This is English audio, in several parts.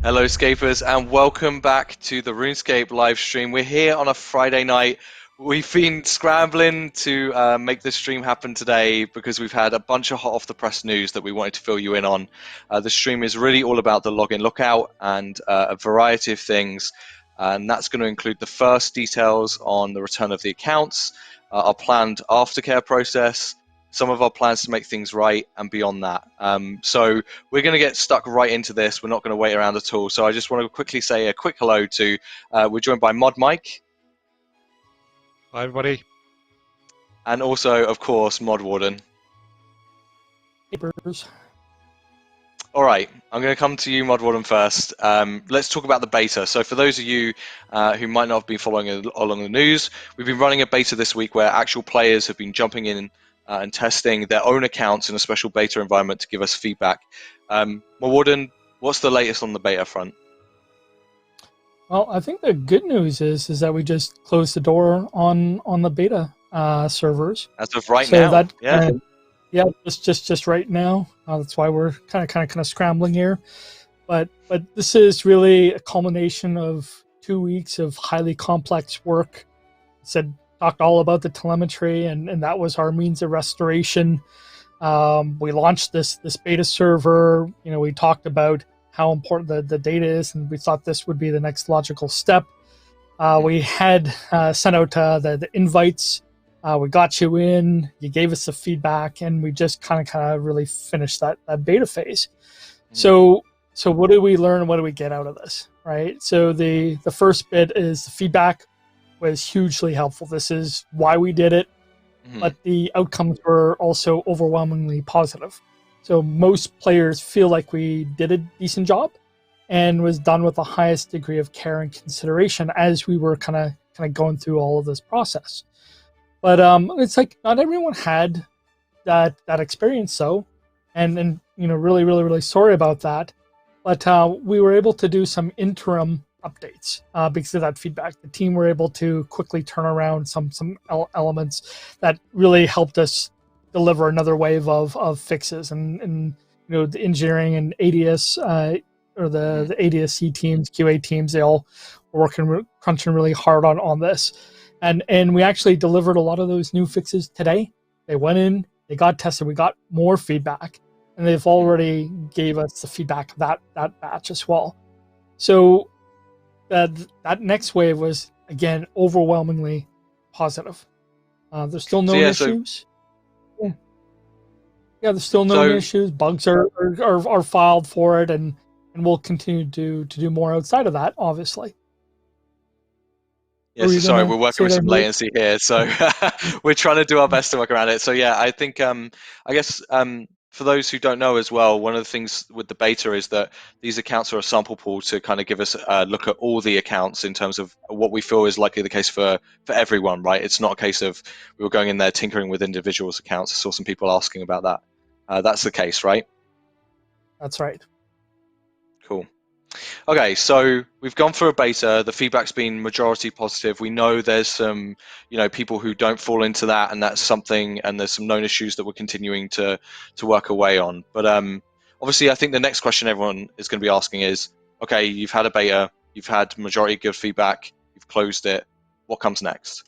Hello, Scapers, and welcome back to the RuneScape live stream. We're here on a Friday night. We've been scrambling to make this stream happen today because we've had a bunch of hot off the press news that we wanted to fill you in on. The stream is really all about the Login Lockout and a variety of things, and that's going to include the first details on the return of the accounts, our planned aftercare process, some of our plans to make things right, and beyond that. So we're going to get stuck right into this. We're not going to wait around at all. So I just want to quickly say a quick hello to, we're joined by Mod Mike. Hi, everybody. And also, of course, Mod Warden. Papers. All right, I'm going to come to you, Mod Warden, first. Let's talk about the beta. So for those of you who might not have been following along the news, we've been running a beta this week where actual players have been jumping in and testing their own accounts in a special beta environment to give us feedback. Mod Warden, what's the latest on the beta front? Well, I think the good news is that we just closed the door on the beta servers. As of right So now, that yeah. Yeah, just right now. That's why we're kind of scrambling here. But this is really a culmination of 2 weeks of highly complex work. Talked all about the telemetry, and that was our means of restoration. We launched this beta server. We talked about how important the data is, and we thought this would be the next logical step. We had sent out the invites. We got you in, you gave us the feedback, and we just kind of really finished that beta phase. So what do we learn? What do we get out of this, right? So the first bit is the feedback was hugely helpful. This is why we did it, but the outcomes were also overwhelmingly positive. So most players feel like we did a decent job and was done with the highest degree of care and consideration as we were kind of going through all of this process. But it's like not everyone had that experience, though, and really sorry about that. But we were able to do some interim updates because of that feedback. The team were able to quickly turn around some elements that really helped us deliver another wave of fixes, and the engineering and ADS or the ADSC teams, QA teams, they all were crunching really hard on this. And we actually delivered a lot of those new fixes today. They went in, they got tested, we got more feedback, and they've already gave us the feedback of that batch as well. So that next wave was, again, overwhelmingly positive. There's still no issues. Yeah, there's still no issues. Bugs are filed for it, and we'll continue to do more outside of that, obviously. Yes, sorry, we're working with some latency here, so we're trying to do our best to work around it. So yeah, I think I guess for those who don't know as well, one of the things with the beta is that these accounts are a sample pool to kind of give us a look at all the accounts in terms of what we feel is likely the case for everyone, right? It's not a case of we were going in there tinkering with individuals' accounts. I saw some people asking about that. That's the case, right? That's right. Cool. Okay, so we've gone through a beta. The feedback's been majority positive. We know there's some, people who don't fall into that, and that's something. And there's some known issues that we're continuing to work away on. But obviously, I think the next question everyone is going to be asking is, okay, you've had a beta, you've had majority good feedback, you've closed it. What comes next?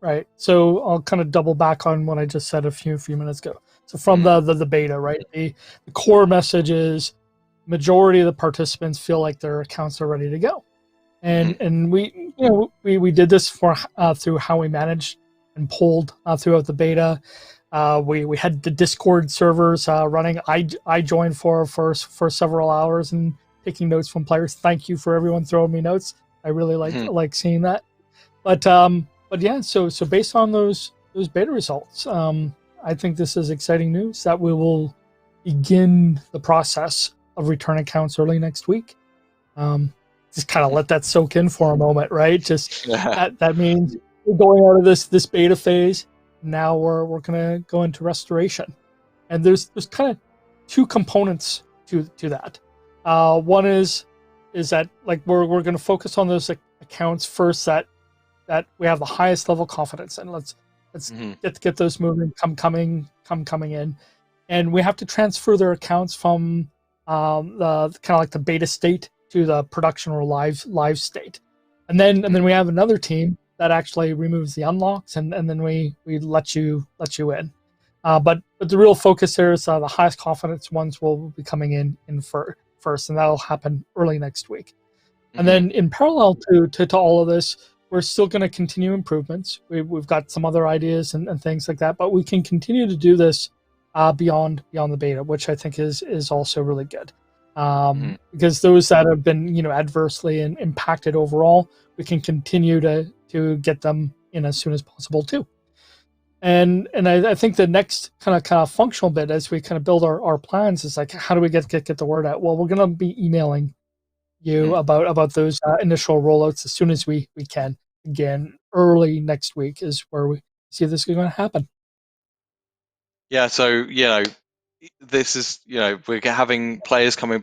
Right. So I'll kind of double back on what I just said a few minutes ago. So from the beta, right? The core message is, majority of the participants feel like their accounts are ready to go, and we did this through how we managed and polled throughout the beta. We had the Discord servers running. I joined for several hours and taking notes from players. Thank you for everyone throwing me notes. I really like seeing that. But yeah, so based on those beta results, I think this is exciting news that we will begin the process of return accounts early next week. Just kind of let that soak in for a moment, right? Just that means we're going out of this beta phase. Now we're gonna go into restoration, and there's kind of two components to that. One is that like we're gonna focus on those accounts first that we have the highest level confidence in. Let's get those moving, coming in, and we have to transfer their accounts from the kind of like the beta state to the production or live state, and then we have another team that actually removes the unlocks, and then we let you in. But the real focus here is the highest confidence ones will be coming in first, and that'll happen early next week. And then in parallel to all of this, we're still going to continue improvements. We've got some other ideas and things like that, but we can continue to do this beyond the beta, which I think is also really good. Because those that have been adversely impacted overall, we can continue to get them in as soon as possible too. And I think the next kind of functional bit as we kind of build our plans is like, how do we get the word out? Well, we're going to be emailing you about those initial rollouts as soon as we can. Again, early next week is where we see this is going to happen. Yeah, so this is we're having players coming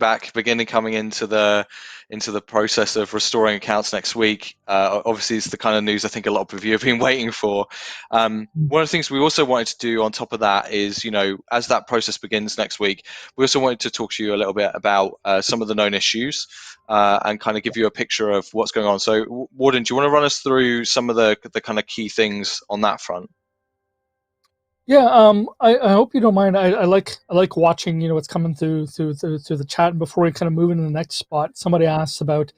into the process of restoring accounts next week. Obviously, it's the kind of news I think a lot of you have been waiting for. One of the things we also wanted to do on top of that is, as that process begins next week, we also wanted to talk to you a little bit about some of the known issues and kind of give you a picture of what's going on. So, Warden, do you want to run us through some of the kind of key things on that front? Yeah, I hope you don't mind. I like watching what's coming through the chat. And before we kind of move into the next spot, somebody asked about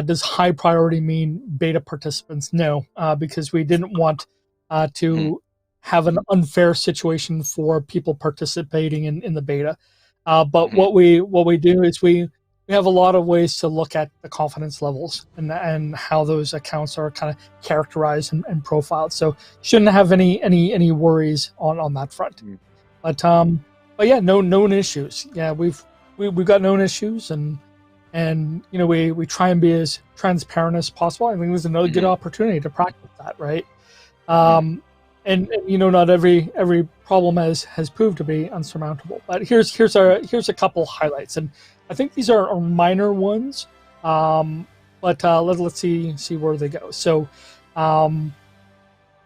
does high priority mean beta participants? No, because we didn't want to have an unfair situation for people participating in the beta. But what we do is we have a lot of ways to look at the confidence levels and how those accounts are kind of characterized and profiled. So shouldn't have any worries on that front. But yeah, no known issues. Yeah, we've got known issues and we try and be as transparent as possible. I think there's another good opportunity to practice that, right? And not every problem has proved to be unsurmountable. But here's a couple highlights, and I think these are minor ones, but let's see where they go. So,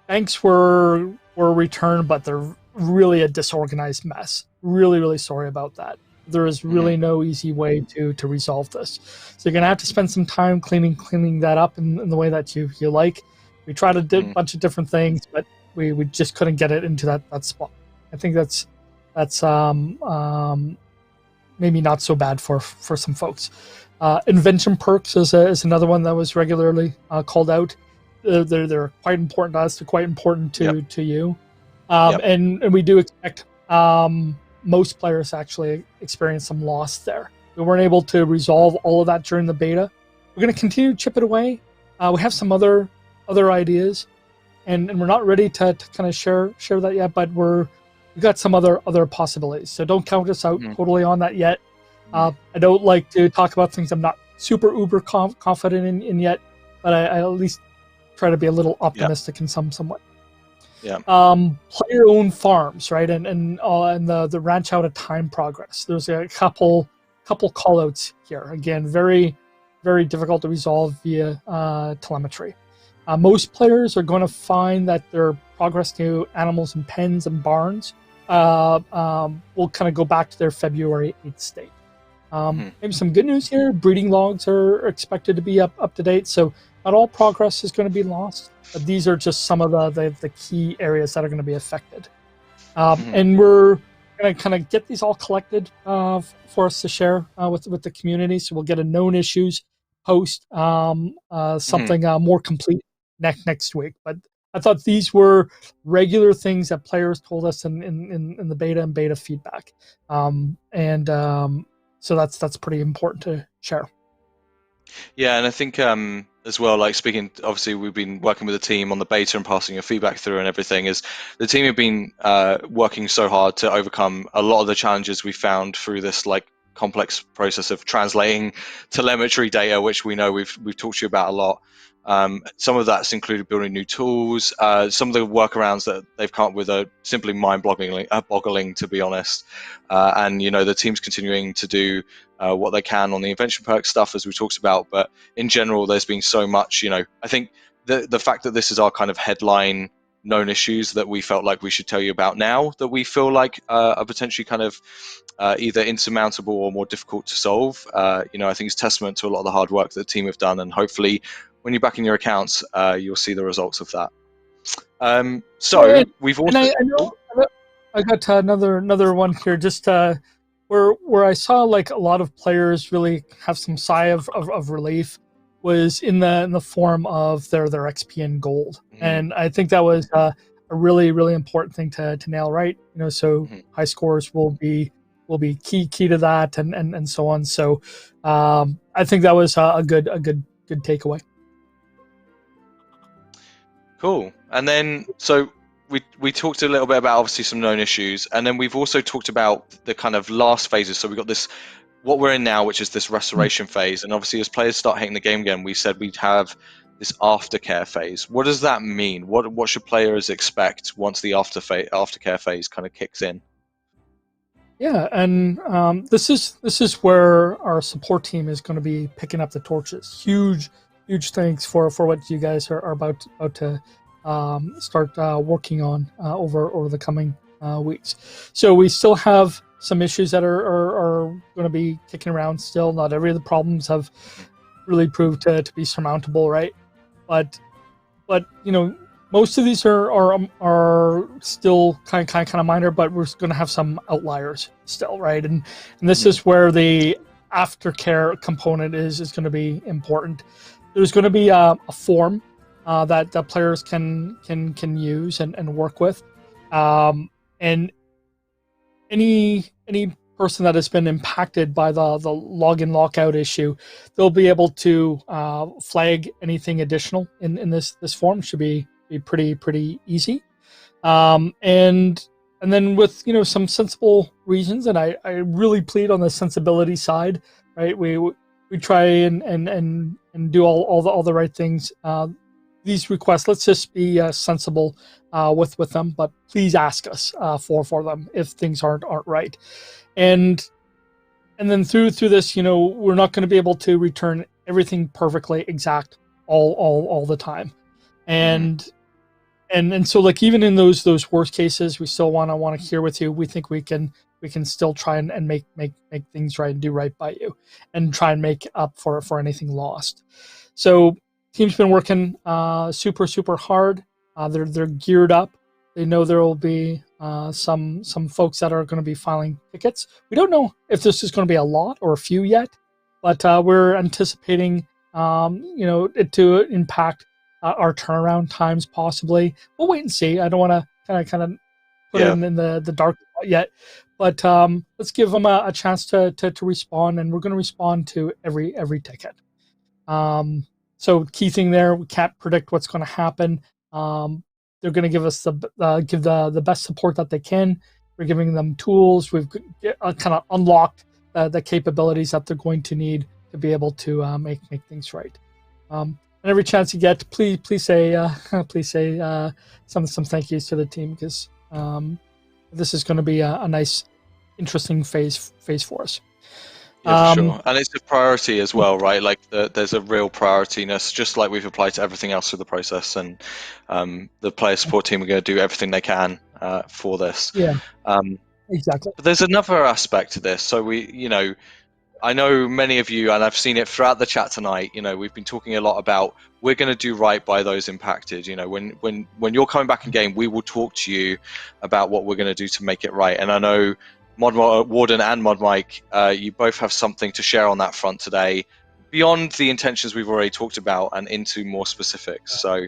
banks were returned, but they're really a disorganized mess. Really sorry about that. There is really no easy way to resolve this. So you're gonna have to spend some time cleaning that up in the way that you like. We tried to do a bunch of different things, but we just couldn't get it into that spot. I think that's maybe not so bad for some folks. Invention perks is another one that was regularly called out. They're quite important to us. They're quite important to you. And we do expect most players actually experience some loss there. We weren't able to resolve all of that during the beta. We're going to continue to chip it away. We have some other ideas, and we're not ready to kind of share that yet, but we've got some other possibilities. So don't count us out totally on that yet. I don't like to talk about things I'm not super uber confident in yet, but I at least try to be a little optimistic in some way. Yeah. Player-owned farms, right, and the ranch out of time progress. There's a couple callouts here. Again, very very difficult to resolve via telemetry. Most players are going to find that their progress to animals in pens and barns will kind of go back to their February 8th state. Maybe some good news here. Breeding logs are expected to be up to date, so not all progress is going to be lost. But these are just some of the key areas that are going to be affected. And we're going to kind of get these all collected for us to share with the community. So we'll get a known issues post, something more complete next week. But I thought these were regular things that players told us in the beta and beta feedback. So that's pretty important to share. Yeah, and I think as well, like speaking, obviously we've been working with the team on the beta and passing your feedback through and everything, is the team have been working so hard to overcome a lot of the challenges we found through this like complex process of translating telemetry data, which we know we've talked to you about a lot. Some of that's included building new tools. Some of the workarounds that they've come up with are simply mind-boggling, to be honest. And the team's continuing to do what they can on the invention perk stuff, as we talked about. But in general, there's been so much. I think the fact that this is our kind of headline known issues that we felt like we should tell you about now that we feel like are potentially kind of either insurmountable or more difficult to solve. I think it's testament to a lot of the hard work that the team have done, and hopefully when you're back in your accounts, you'll see the results of that. We've also... I got another one here, just where I saw like a lot of players really have some sigh of relief was in the form of their XP and gold, and I think that was a really important thing to nail right. So high scores will be key to that, and so on. So I think that was a good takeaway. Cool. And then so we talked a little bit about obviously some known issues, and then we've also talked about the kind of last phases. So we've got this, what we're in now, which is this restoration phase, and obviously as players start hitting the game again, we said we'd have this aftercare phase. What does that mean? What should players expect once the aftercare phase kind of kicks in? Yeah, and this is where our support team is going to be picking up the torches. Huge thanks for what you guys are about to start working on over the coming weeks. So we still have some issues that are going to be kicking around still. Not every of the problems have really proved to be surmountable, right? But most of these are still kind of minor, but we're going to have some outliers still, right? And this is where the aftercare component is going to be important. There's going to be a form that players can use and work with, and any person that has been impacted by the login lockout issue, they'll be able to flag anything additional in this form. Should be pretty easy, and then with some sensible reasons, and I really plead on the sensibility side, right? We try and do all the right things. These requests, let's just be sensible with them, but please ask us for them if things aren't right. And then through this, we're not going to be able to return everything perfectly exact all the time, and so like even in those worst cases, we still want to hear with you. We think we can still try and make things right and do right by you, and try and make up for anything lost. So team's been working super hard. They're geared up. They know there will be some folks that are going to be filing tickets. We don't know if this is going to be a lot or a few yet, but we're anticipating it to impact our turnaround times possibly. We'll wait and see. I don't want to kind of put it in the dark yet, but let's give them a chance to respond, and we're going to respond to every ticket. So key thing there, we can't predict what's going to happen. They're going to give us the best support that they can. We're giving them tools. We've kind of unlocked the capabilities that they're going to need to be able to make things right. And every chance you get, please say some thank yous to the team, because this is going to be a nice, interesting phase for us. Yeah, for sure. And it's a priority as well, right? Like there's a real priorityness, just like we've applied to everything else through the process. And the player support team are going to do everything they can for this. Yeah, exactly. But there's another aspect to this. So I know many of you, and I've seen it throughout the chat tonight, we've been talking a lot about we're going to do right by those impacted. When you're coming back in game, we will talk to you about what we're going to do to make it right. And I know Mod Warden and Mod Mike, you both have something to share on that front today, beyond the intentions we've already talked about and into more specifics. So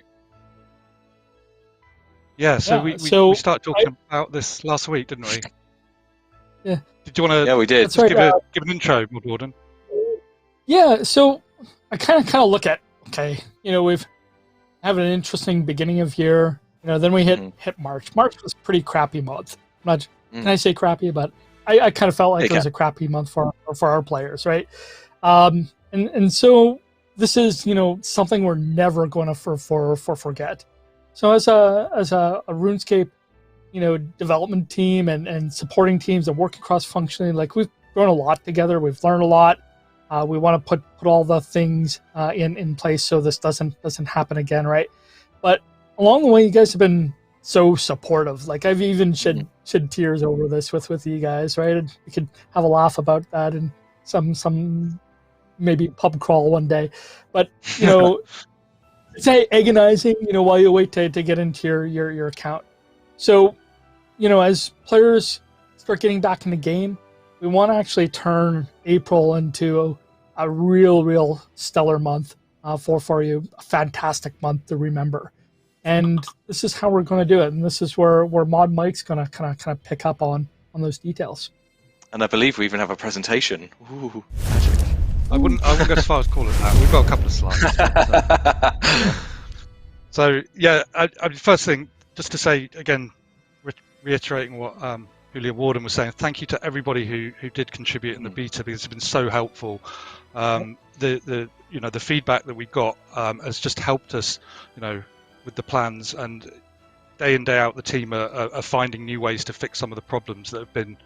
we started talking about this last week, didn't we? Yeah. Did you want to? Yeah, we did. Just give an intro, Mod Warden. Yeah. So I kind of look at we've had an interesting beginning of year. Then we hit March. March was a pretty crappy month. Can I say crappy? But I kind of felt like it was a crappy month for our players, right? And so this is something we're never going to forget. So as a RuneScape development team and supporting teams that work cross-functionally, like we've grown a lot together. We've learned a lot. We want to put all the things in place so this doesn't happen again, right? But along the way, you guys have been so supportive. Like I've even shed tears over this with you guys, right? And we could have a laugh about that and some maybe pub crawl one day. But it's agonizing, while you wait to get into your account. So, as players start getting back in the game, we want to actually turn April into a real stellar month for you, a fantastic month to remember. And this is how we're going to do it. And this is where Mod Mike's going to kind of pick up on those details. And I believe we even have a presentation. Ooh. I wouldn't go as far as call it that. We've got a couple of slides. So first thing, just to say again, reiterating what Julia Warden was saying, thank you to everybody who did contribute in the beta, because it's been so helpful. The feedback that we got has just helped us, with the plans, and day in day out the team are finding new ways to fix some of the problems that have been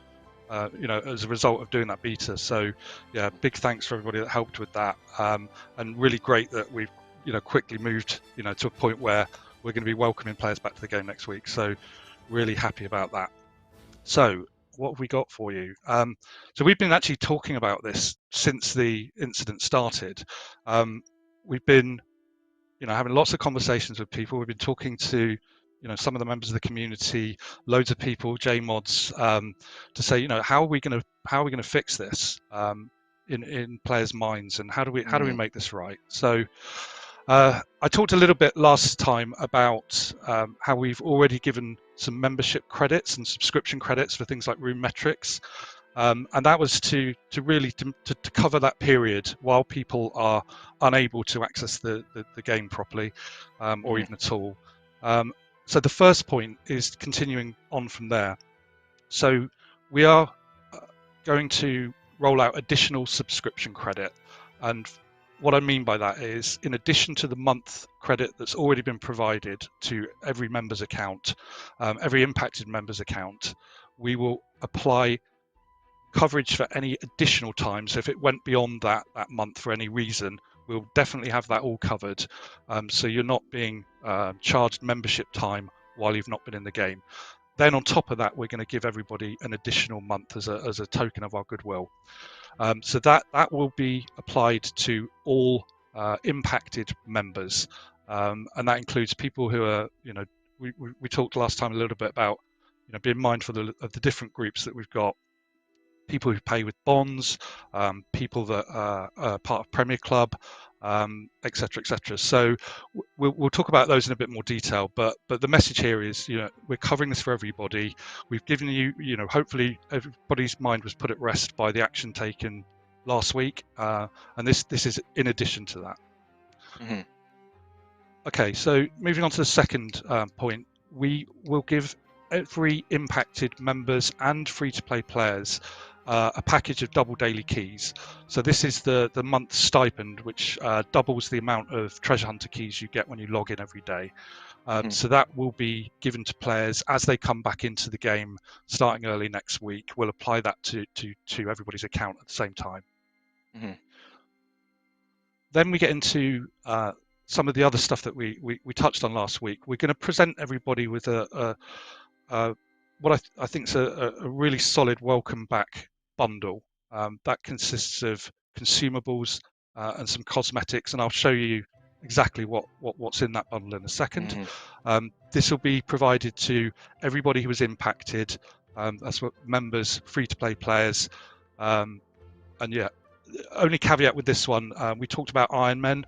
as a result of doing that beta. So yeah, big thanks for everybody that helped with that, and really great that we've quickly moved to a point where we're going to be welcoming players back to the game next week. So really happy about that. So what have we got for you? So we've been actually talking about this since the incident started. We've been having lots of conversations with people. We've been talking to some of the members of the community, loads of people, JMods, to say how are we going to fix this in players' minds, and how do we make this right? So I talked a little bit last time about how we've already given some membership credits and subscription credits for things like Rune Metrics, and that was to really cover that period while people are unable to access the game properly, or even at all. So the first point is continuing on from there. So we are going to roll out additional subscription credit, and what I mean by that is, in addition to the month credit that's already been provided to every member's account, every impacted member's account, we will apply coverage for any additional time. So if it went beyond that month for any reason, we'll definitely have that all covered. So you're not being charged membership time while you've not been in the game. Then on top of that, we're going to give everybody an additional month as a token of our goodwill. So that will be applied to all impacted members, and that includes people who are, we talked last time a little bit about, being mindful of the different groups that we've got. People who pay with bonds, people that are part of Premier Club, etc., etc. So we'll talk about those in a bit more detail. But the message here is, we're covering this for everybody. We've given you, hopefully everybody's mind was put at rest by the action taken last week, and this is in addition to that. Mm-hmm. Okay, so moving on to the second point, we will give every impacted members and free-to-play players a package of double daily keys. So this is the month stipend, which doubles the amount of treasure hunter keys you get when you log in every day. So that will be given to players as they come back into the game starting early next week. We'll apply that to everybody's account at the same time. Mm-hmm. Then we get into some of the other stuff that we touched on last week. We're going to present everybody with what I think is a really solid welcome back bundle that consists of consumables and some cosmetics, and I'll show you exactly what's in that bundle in a second. Mm-hmm. This will be provided to everybody who was impacted. That's what members, free-to-play players, and yeah. Only caveat with this one, we talked about Iron Men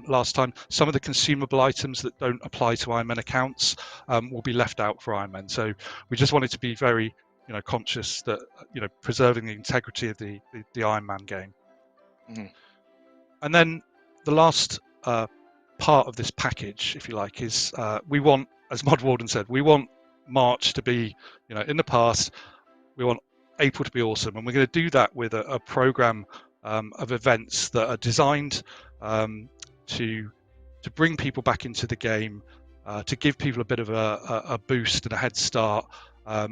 last time. Some of the consumable items that don't apply to Iron Men accounts will be left out for Iron Men. So we just wanted to be very, conscious that, preserving the integrity of the Iron Man game. Mm-hmm. And then the last part of this package, if you like, is we want, as Mod Warden said, we want March to be, in the past. We want April to be awesome, and we're going to do that with a program of events that are designed to bring people back into the game, to give people a bit of a boost and a head start.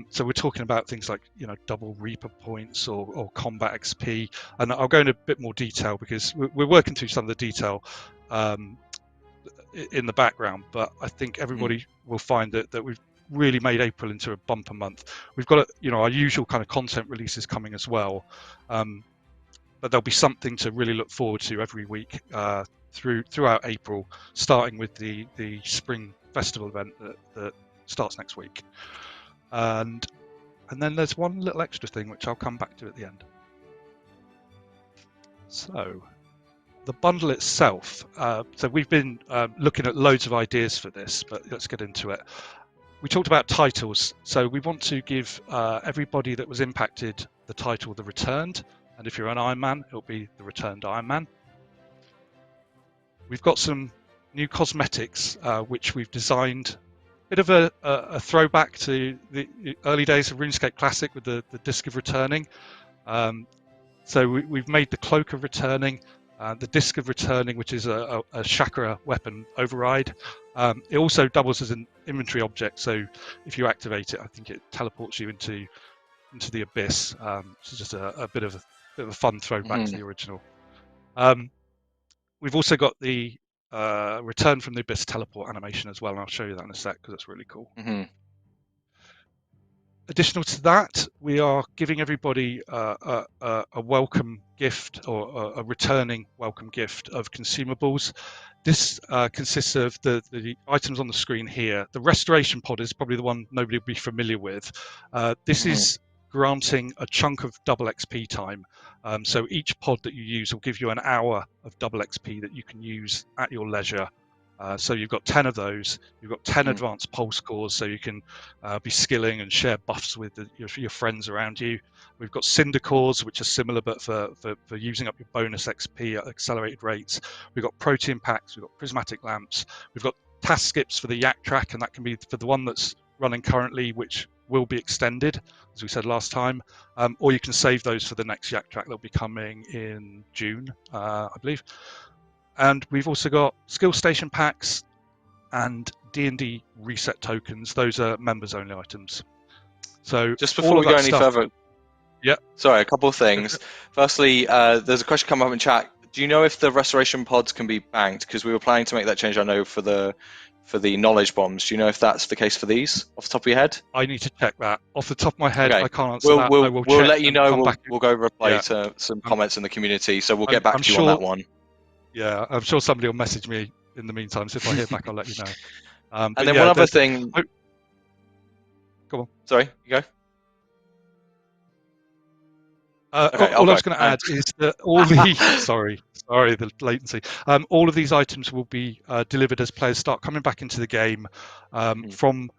So we're talking about things like double Reaper points or combat XP, and I'll go into a bit more detail because we're working through some of the detail in the background. But I think everybody will find that we've really made April into a bumper month. We've got our usual kind of content releases coming as well, but there'll be something to really look forward to every week throughout April, starting with the spring festival event that starts next week, and then there's one little extra thing which I'll come back to at the end. So the bundle itself, so we've been looking at loads of ideas for this, but let's get into it. We talked about titles, so we want to give everybody that was impacted the title The Returned, and if you're an Iron Man, it'll be The Returned Iron Man. We've got some new cosmetics which we've designed, bit of a throwback to the early days of RuneScape Classic with the Disc of Returning. So we've made the Cloak of Returning, the Disc of Returning, which is a chakra weapon override. It also doubles as an inventory object, so if you activate it, I think it teleports you into the abyss. So just a bit of a fun throwback to the original. We've also got the Return from the Abyss teleport animation as well, and I'll show you that in a sec because that's really cool. Additional to that, we are giving everybody a welcome gift, or a returning welcome gift of consumables. This consists of the items on the screen here. The Restoration Pod is probably the one nobody will be familiar with. This is granting a chunk of double XP time. So each pod that you use will give you an hour of double XP that you can use at your leisure. So you've got 10 of those. You've got 10 advanced pulse cores, so you can be skilling and share buffs with your friends around you. We've got cinder cores, which are similar, but for using up your bonus XP at accelerated rates. We've got protein packs. We've got prismatic lamps. We've got task skips for the yak track, and that can be for the one that's running currently, which will be extended, as we said last time. Or you can save those for the next yak track that'll be coming in June, I believe. And we've also got skill station packs and D&D reset tokens. Those are members only items. So just before we go any further, sorry, a couple of things. Firstly, there's a question come up in chat. Do you know if the restoration pods can be banked? Because we were planning to make that change, I know, for the knowledge bombs. Do you know if that's the case for these off the top of your head? I need to check that. Off the top of my head, okay. I can't answer that. We'll let you know. We'll go reply to some comments in the community. So we'll get back to you on that one. Yeah, I'm sure somebody will message me in the meantime, so if I hear back, I'll let you know. And then one other thing... Go on. Sorry, you go. All I was going to add is that all the... sorry, the latency. All of these items will be delivered as players start coming back into the game from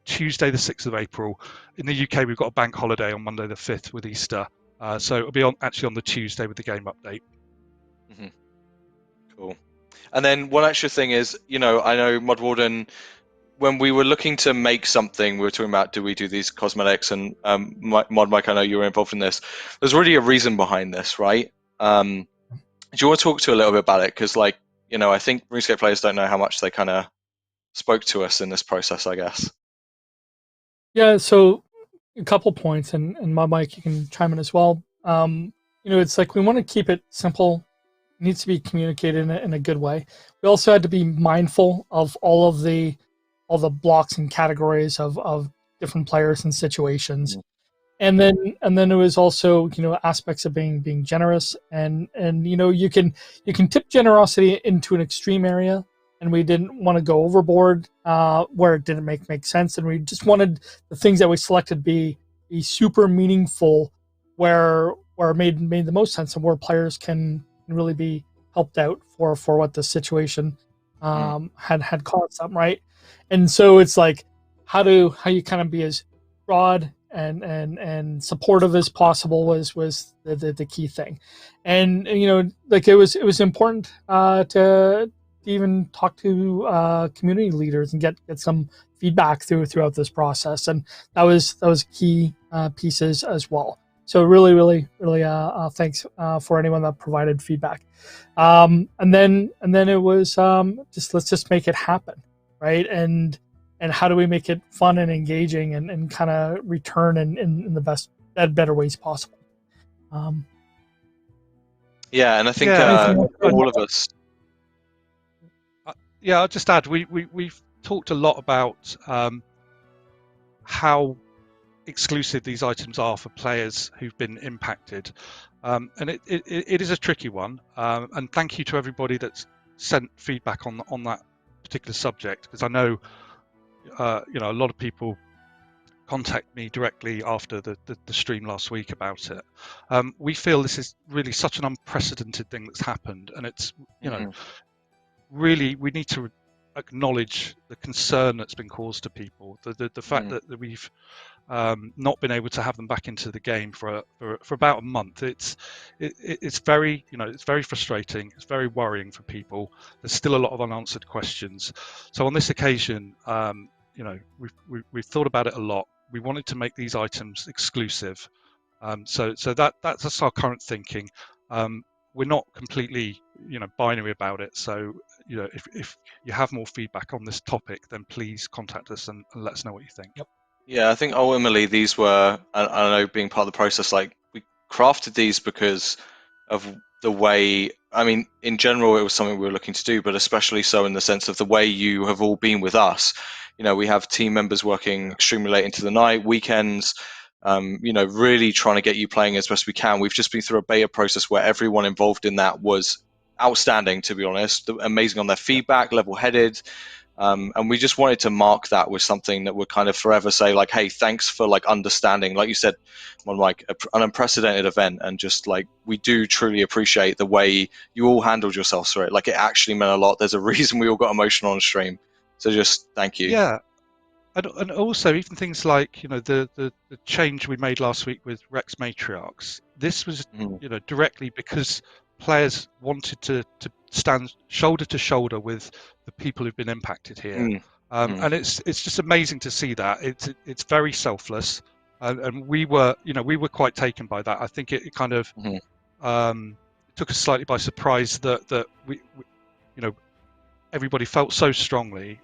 Tuesday the 6th of April. In the UK, we've got a bank holiday on Monday the 5th with Easter. So it'll be actually on the Tuesday with the game update. Cool. And then one extra thing is, I know Mod Warden, when we were looking to make something, we were talking about, do we do these cosmetics? And Mod Mike, I know you were involved in this. There's really a reason behind this, right? Do you want to talk to a little bit about it? Because, I think RuneScape players don't know how much they kind of spoke to us in this process, I guess. Yeah, so a couple points, and Mod Mike, you can chime in as well. It's like we want to keep it simple. It needs to be communicated in a good way. We also had to be mindful of all the blocks and categories of different players and situations. And then it was also, aspects of being generous, and you can tip generosity into an extreme area, and we didn't want to go overboard where it didn't make sense, and we just wanted the things that we selected be super meaningful, where it made the most sense, and where players can really be helped out for what the situation had caused them, right? And so it's like how you kind of be as broad and supportive as possible was the key thing. And it was important to even talk to community leaders and get some feedback throughout this process, and that was key pieces as well. So really thanks for anyone that provided feedback. And then it was let's just make it happen, right? And how do we make it fun and engaging and kind of return in the better ways possible. Yeah, and I think all of us. Yeah, I'll just add we've talked a lot about how exclusive these items are for players who've been impacted, and it is a tricky one. And thank you to everybody that's sent feedback on that particular subject, because I know a lot of people contact me directly after the stream last week about it. We feel this is really such an unprecedented thing that's happened, and it's really, we need to acknowledge the concern that's been caused to people. The fact that we've not been able to have them back into the game for about a month. It's very it's very frustrating. It's very worrying for people. There's still a lot of unanswered questions. So on this occasion, we've thought about it a lot. We wanted to make these items exclusive. So that's our current thinking. We're not completely binary about it. So if you have more feedback on this topic, then please contact us and let us know what you think. Yep. Yeah, I think ultimately these were, I know being part of the process, like we crafted these because of the way, I mean, in general, it was something we were looking to do, but especially so in the sense of the way you have all been with us. We have team members working extremely late into the night, weekends, really trying to get you playing as best we can. We've just been through a beta process where everyone involved in that was outstanding, to be honest, amazing on their feedback, level-headed. And we just wanted to mark that with something that would kind of forever say, like, hey, thanks for like understanding, like you said, on like an unprecedented event, and just like we do truly appreciate the way you all handled yourselves through it. Like, it actually meant a lot. There's a reason we all got emotional on stream. So just thank you. Yeah, and also even things like the change we made last week with Rex Matriarchs. This was directly because players wanted to stand shoulder to shoulder with the people who've been impacted here, and it's just amazing to see that. It's very selfless, and we were quite taken by that. I think it kind of took us slightly by surprise that we everybody felt so strongly.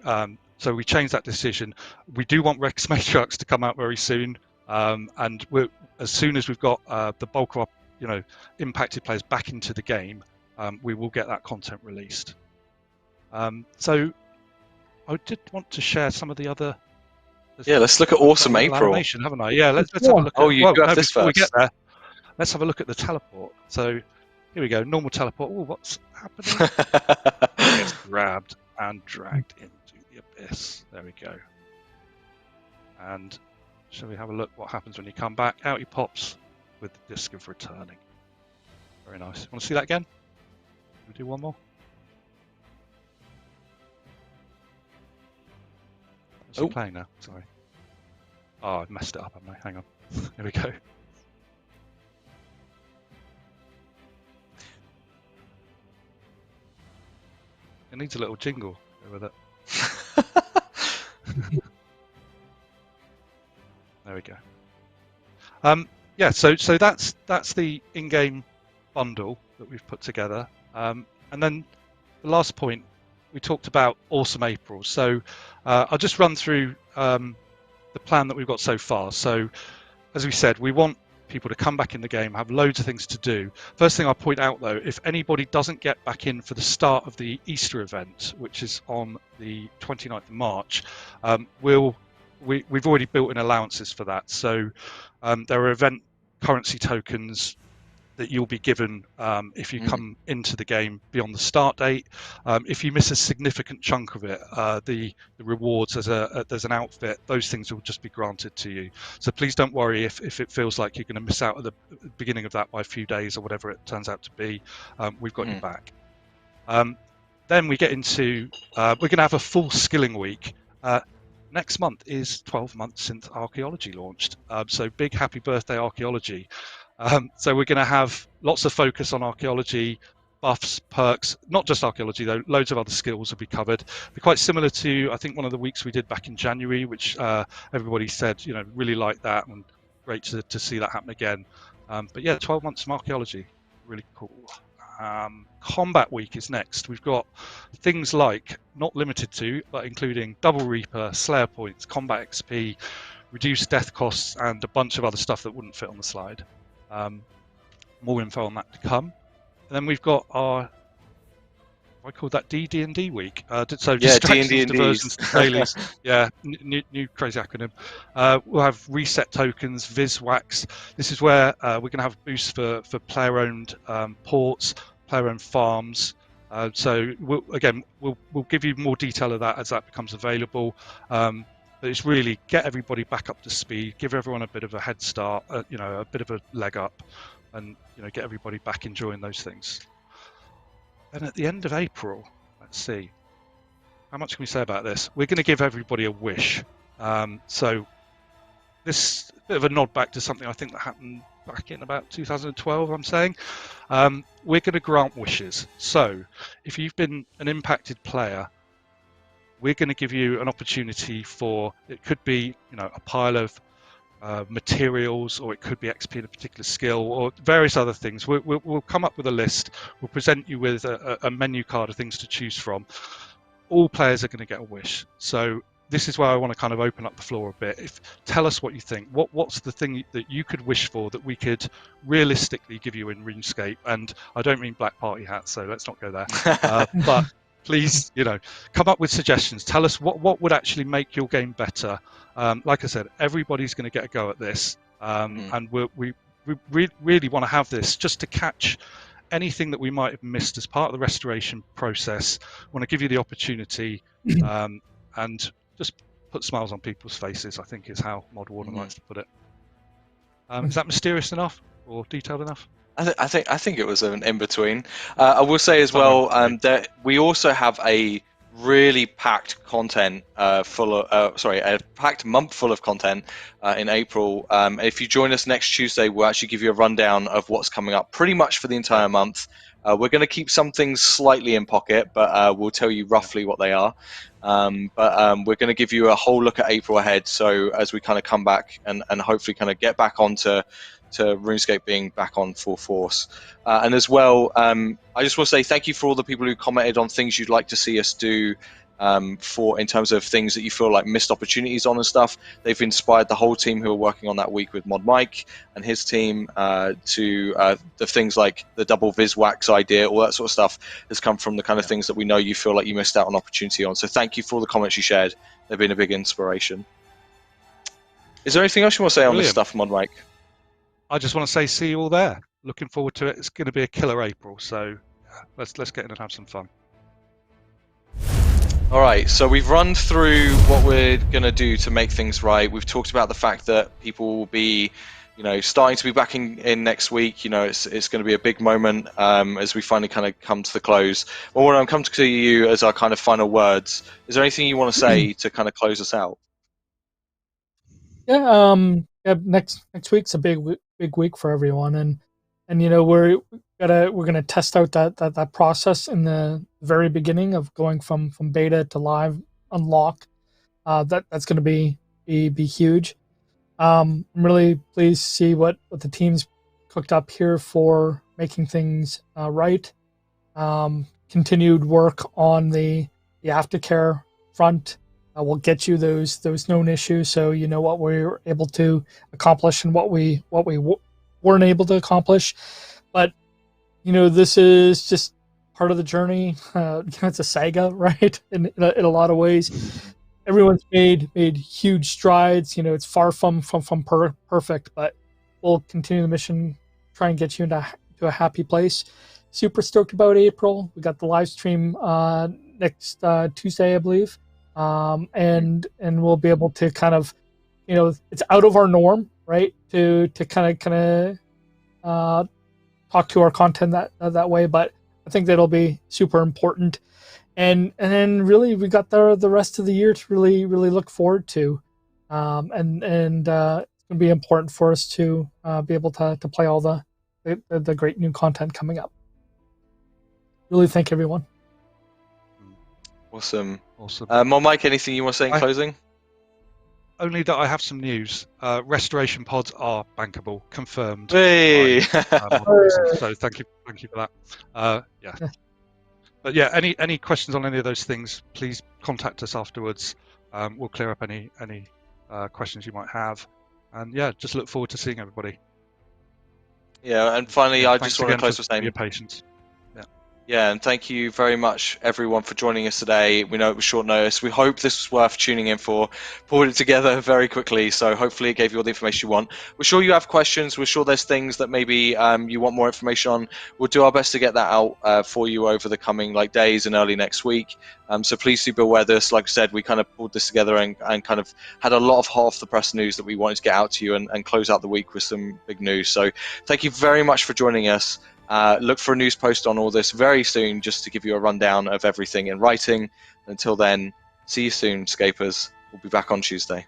So we changed that decision. We do want Rex Matriarchs to come out very soon, and as soon as we've got the bulk of our impacted players back into the game, we will get that content released. So I did want to share some of the other. Yeah, let's look at Awesome April. Animation, haven't I? Yeah, let's have a look. Before we get there, let's have a look at the teleport. So here we go, normal teleport. Oh, what's happening? It gets grabbed and dragged into the abyss. There we go. And shall we have a look what happens when you come back? Out he pops with the disc of returning. Very nice. Want to see that again? Can we do one more? What's he playing now? Sorry. Oh, I've messed it up, haven't I? Hang on. Here we go. It needs a little jingle with it. There we go. Yeah, so that's the in-game bundle that we've put together. And then the last point, we talked about Awesome April. So I'll just run through the plan that we've got so far. So as we said, we want people to come back in the game, have loads of things to do. First thing I'll point out though, if anybody doesn't get back in for the start of the Easter event, which is on the 29th of March, we've already built in allowances for that. So there are event currency tokens that you'll be given if you come into the game beyond the start date. If you miss a significant chunk of it, the rewards, there's an outfit, those things will just be granted to you. So please don't worry if it feels like you're going to miss out at the beginning of that by a few days or whatever it turns out to be. We've got you back. Then we get into, we're going to have a full skilling week. Next month is 12 months since Archaeology launched. So big happy birthday, Archaeology. So we're going to have lots of focus on archaeology, buffs, perks, not just archaeology though, loads of other skills will be covered. They're quite similar to, I think, one of the weeks we did back in January, which everybody said, really liked that, and great to see that happen again. But yeah, 12 months from archaeology, really cool. Combat week is next. We've got things like, not limited to, but including double Reaper, Slayer points, combat XP, reduced death costs, and a bunch of other stuff that wouldn't fit on the slide. More info on that to come. And then we've got our I called that DD&D week. So Yeah, distractions, D&D. diversions, to dailies. Yeah, new crazy acronym. We'll have reset tokens, Viswax. This is where we're going to have boosts for player-owned ports, player-owned farms. So we'll give you more detail of that as that becomes available. But it's really get everybody back up to speed, give everyone a bit of a head start, a bit of a leg up, and get everybody back enjoying those things. Then at the end of April, let's see, how much can we say about this? We're going to give everybody a wish. So this bit of a nod back to something I think that happened back in about 2012, I'm saying. We're going to grant wishes. So if you've been an impacted player, we're going to give you an opportunity for, it could be a pile of materials, or it could be XP in a particular skill, or various other things. We'll come up with a list. We'll present you with a menu card of things to choose from. All players are going to get a wish. So this is where I want to kind of open up the floor a bit. Tell us what you think. What's the thing that you could wish for that we could realistically give you in RuneScape? And I don't mean black party hats, so let's not go there. But please, come up with suggestions. Tell us what would actually make your game better. Like I said, everybody's going to get a go at this, and we really want to have this just to catch anything that we might have missed as part of the restoration process. I want to give you the opportunity, and just put smiles on people's faces, I think is how Mod Warden likes to put it. Is that mysterious enough or detailed enough? I think it was an in between. I will say as well that we also have a really packed content a packed month full of content in April. If you join us next Tuesday, we'll actually give you a rundown of what's coming up pretty much for the entire month. We're going to keep some things slightly in pocket, but we'll tell you roughly what they are. But we're going to give you a whole look at April ahead. So as we kind of come back and hopefully kind of get back onto RuneScape being back on full force. And as well, I just want to say thank you for all the people who commented on things you'd like to see us do in terms of things that you feel like missed opportunities on and stuff. They've inspired the whole team who are working on that week with Mod Mike and his team to the things like the double Viswax idea, all that sort of stuff has come from the kind of things that we know you feel like you missed out on opportunity on. So thank you for all the comments you shared. They've been a big inspiration. Is there anything else you want to say on this stuff, Mod Mike? I just want to say see you all there. Looking forward to it. It's going to be a killer April, so let's get in and have some fun. All right, so we've run through what we're going to do to make things right. We've talked about the fact that people will be, starting to be back in next week. It's going to be a big moment as we finally kind of come to the close. Well, when I'm coming to you as our kind of final words, is there anything you want to say to kind of close us out? Yeah, next week's a big week for everyone, and we're gonna test out that process in the very beginning of going from beta to live unlock. That's gonna be huge. I'm really pleased to see what the team's cooked up here for making things right. Continued work on the aftercare front. We'll get you those known issues, so you know what we were able to accomplish and what we weren't able to accomplish. But this is just part of the journey. It's a saga, right? In a lot of ways, everyone's made huge strides. It's far from perfect, but we'll continue the mission, try and get you into a happy place. Super stoked about April. We got the live stream next Tuesday, I believe. And we'll be able to kind of, it's out of our norm, right? To kind of talk to our content that way, but I think that'll be super important. And then really we got the rest of the year to really look forward to, and it's gonna be important for us to be able to play all the great new content coming up. Really thank everyone. Awesome. Mod Mike, anything you want to say in closing? Only that I have some news. Restoration pods are bankable, confirmed. Hey! So thank you for that. Yeah. But yeah, any questions on any of those things, please contact us afterwards. We'll clear up any questions you might have. And yeah, just look forward to seeing everybody. Yeah, and finally, I just want to close with saying your patience. Yeah, and thank you very much, everyone, for joining us today. We know it was short notice. We hope this was worth tuning in for. Pulled it together very quickly, so hopefully it gave you all the information you want. We're sure you have questions. We're sure there's things that maybe you want more information on. We'll do our best to get that out for you over the coming days and early next week. So please do bear with us. Like I said, we kind of pulled this together and kind of had a lot of hot off the press news that we wanted to get out to you and close out the week with some big news. So thank you very much for joining us. Look for a news post on all this very soon, just to give you a rundown of everything in writing. Until then, see you soon, Scapers. We'll be back on Tuesday.